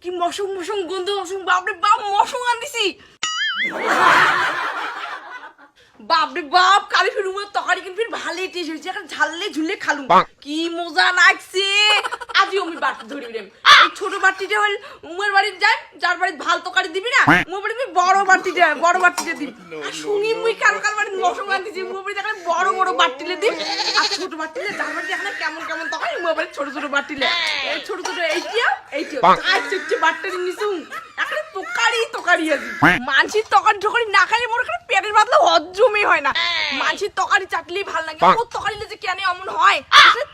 কি মশং মশং গন্ধ মশং বাপরে বাপ মশং আনদিছি বাপরে বাপ কালি ফির উমের তরকারি কিন্তু ফির ভালোই টেস্ট হয়েছে এখন ঝাললে ঝুললে খালুম কি মজা লাগছে আজই আমি বাটি ধরি রে এই ছোট বাটিটা হল উমের বাড়ি যাই যার বাড়ি ভাল তরকারি দিবি না উমের বাড়ি তুই বড় বাটিটা দিবি আর শুনি মুই কাল কাল বাড়ি মশং আনদিছি উমের বাড়ি দেখলে বড় বাটিলে দিবি আর ছোট বাটিলে যার বাড়ি এখানে কেমন কেমন তরকারি উমের বাড়ি ছোট বাটিলে এই ছোট এইটিও আর চুপচে বাটটা নিছু এখন তরকারি আছে মানসির তরকারি না খাইলে মোর পেটের পাতলা হজমই হয় না মানসির তরকারি চাটলেই ভালো লাগে ওর তরকারি যে কেন এমন হয়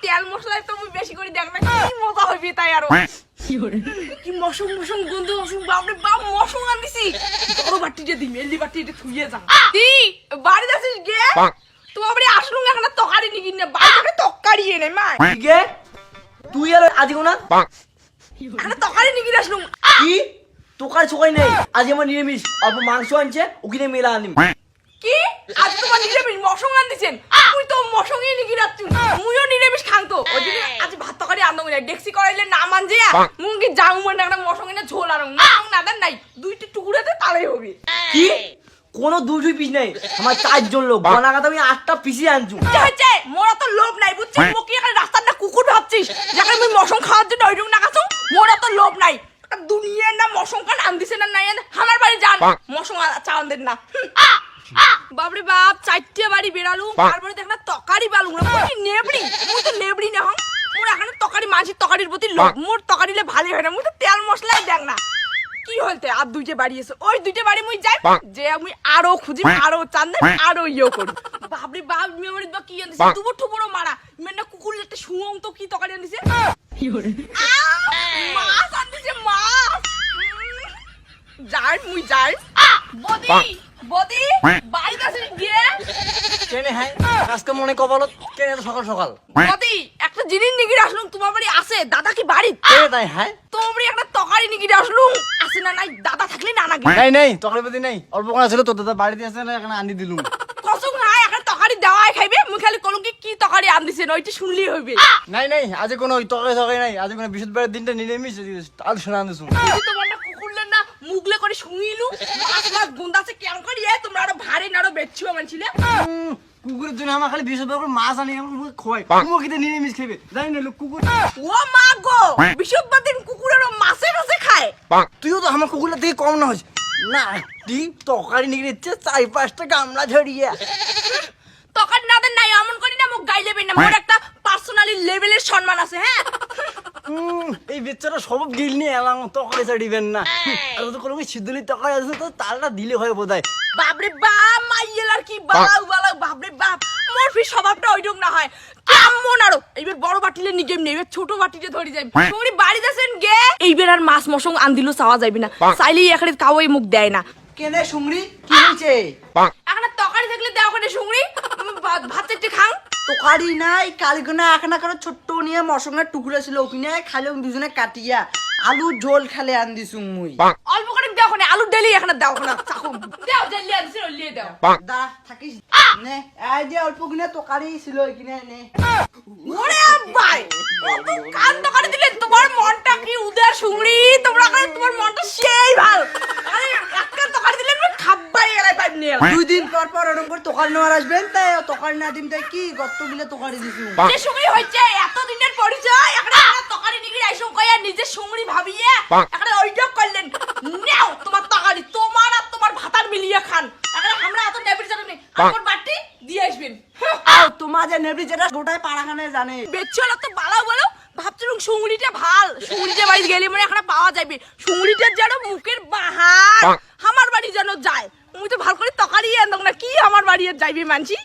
তেল মশলা তো আমি বেশি করে দেখ না কি মজা হইবে তাই আরো কি মশং মশং গন্ধ মশং বাপরে বাপ মশং আনদিছি বড় বাটিটা দিই মেলি বাটিটা থুইয়ে যা দি বাড়ি যাচ্ছিস গে তো বাড়ি আসলুম এখন তরকারি নিগি না বাড়ি তরকারি এনে মা গে তুই আর আদি কোনা এখন তরকারি নিগি আসলুম কি তোকার ছকাই নেই আজ আমার নিরামিষ অল্প মাংস আনছে ওখানে মেলা আনিম কি আজ তোমার নিরামিষ মশং আনদিছেন তুই তো মশংই নিগি রাখছু মুইও নিরামিষ খাংতো ওই জন্য আজ ভাত তরকারি আনদম না ডেক্সি করাইলে না মানজে মুঙ্গি যাও মনে একটা মশংই না ঝোল আনো না দেন নাই দুইটা টুকরাতে তালাই হবে কি কোনো দুই পিস নেই আমার 4 জন লোক বানাগাতে আমি 8টা পিসি আনছু হচ্ছে মোরা তো লোভ নাই বুঝছিস মুকি এখানে রাস্তার না কুকুর ভাবছিস যেখানে আমি মশং খাওয়ার জন্য ওইরকম না কাছো মোরা তো লোভ নাই দুনিয়ার না মশং কান আন দিছে না নাই আমার বাড়ি যান মশং চাওয়ান দেন না বাপরে বাপ 4টে বাড়ি বেরালু তারপরে দেখ না তরকারি বালু মুই তো নেবড়ি না হম মোর এখানে তরকারি মাছের তরকারির প্রতি লোভ মোর তরকারিলে ভালো হয় না মুই তো তেল মশলাই দেখ না কি হলতে আর দুইটা বাড়ি এসে ওই দুইটা বাড়ি মুই যাই যে আমি আরো খুঁজি আরো চান্দে আরো করি বাপরে বাপ মেমরি বা কি আনছে দুবো ঠুবো মারা মেনা কুকুর একটা শুয়ং তো কি তরকারি আনছে কি করে মাছ আনছে মাছ যাই মুই যাই বদি বাড়ি কাছে গিয়ে কেনে হ্যাঁ আজকে মনে কপালত কেনে সকাল সকাল বদি একটা জিনিস নিগি আসলুম তোমার বাড়ি আছে দাদা কি বাড়ি কে তাই হ্যাঁ তোমার বাড়ি একটা তরকারি নিগি আসলুম আছে না নাই দাদা থাকলে না নাকি নাই তরকারি নেই অল্প কোনা ছিল তোর দাদা বাড়িতে আছে না এখানে আনি দিলুম কসম না একটা তরকারি দেওয়াই খাইবে মুই খালি কলঙ্কি কি তরকারি আন দিছেন ওইটা শুনলি হইবে নাই আজ কোনো তরকারি নাই আজ কোনো বৃহস্পতিবার দিনটা নিরামিষ আল শোনা আনছু তুই তোমার না কুকুরলে না মুগলে করে শুইলু মাছ গুন্দাছে কেন করি তোমরা আরো ভারী নাড়ো বেচছো মানছিলে কুকুরের জন্য আমার খালি বৃহস্পতিবার মাছ আনি আমার মুখে খোয়াই কুকুর কিতে নিরামিষ খাইবে জানি না লোক কুকুর ও মা গো বৃহস্পতিবার দিন কুকুরের মাছে খায় তুইও তো আমার কুকুরের থেকে কম না হইছ না তুই তরকারি নিয়ে দিচ্ছে 4-5টা গামলা ঝরিয়ে তরকারি না দেন নাই এমন করি না মুখ গাই লেবেন না মোর একটা পার্সোনালি লেভেলের সম্মান আছে হ্যাঁ এই বেচারা সব গিল নিয়ে এলাম তরকারি ছাড়িবেন না আর তো কোনো সিদ্ধলি তরকারি আছে তো তালটা দিলে হয় বোধহয় বাপরে বাপ মাইয়েলার কি বালাউ বাপরে বাপ মোর ফি স্বভাবটা ওইরকম না হয় কেমন আরো এইবার বড় বাটিলে নিগেম নেই এবার ছোট বাটিতে ধরি যাই তোমরি বাড়ি যাচ্ছেন গে এইবার আর মাছ মশং আন দিলো চাওয়া যাবে না চাইলেই এখানে কাউই মুখ দেয় না কেনে সুংরি কি হইছে এখন তরকারি থাকলে দাও করে সুংরি ভাত একটু খাও তরকারি নাই কালগুনা এখন এখন ছোট্ট নিয়ে মশলার টুকরা ছিল ওখানে খালে দুজনে কাটিয়া আলু ঝোল খালে আন দিছু মুই অল্প করে দাও কোনে আলু ডেলি এখানে দাও কোনে চাকু দাও জেলি আনছি লিয়ে দাও দা থাকিস নে এই যে অল্প কিনে তরকারি ছিল এখানে নে ওরে ভাই কান তরকারি দিলে তোমার মনটা কি উদার সুংরি তোমরা করে তোমার মনটা সেই ভালো আরে একটা তরকারি দিলে তুমি খাবাই এলাই পাইব নিয়ে 2 দিন পর ওরকম করে তরকারি নেওয়ার আসবেন তাই তরকারি না দিম তাই কি গত্ত গিলে তরকারি দিছু যে সুংরি হইছে এত দিনের পরিচয় এখন তরকারি নিগি আইসো কইয়া নিজে সুংরি ভাবিয়ে এখন ওইটা করলেন নাও তোমার তরকারি তোমার আর তোমার ভাতার মিলিয়ে খান এখন আমরা এত নেবির জানো নেই আমার বাটি দিয়ে আসবেন আও তোমার যে নেবরি যেটা গোটায় পাড়াখানে জানে বেচছলা তো বালাও বলো ভাবছিলাম সুংরিটা ভাল সুংরিটা বাড়ি গেলে মানে এখন পাওয়া যাবে সুংরিটার যেন মুখের বাহার আমার বাড়ি যেন যায় মুই তো ভাল করে তরকারি আনদম না কি আমার বাড়ি আর যাইবে মানছি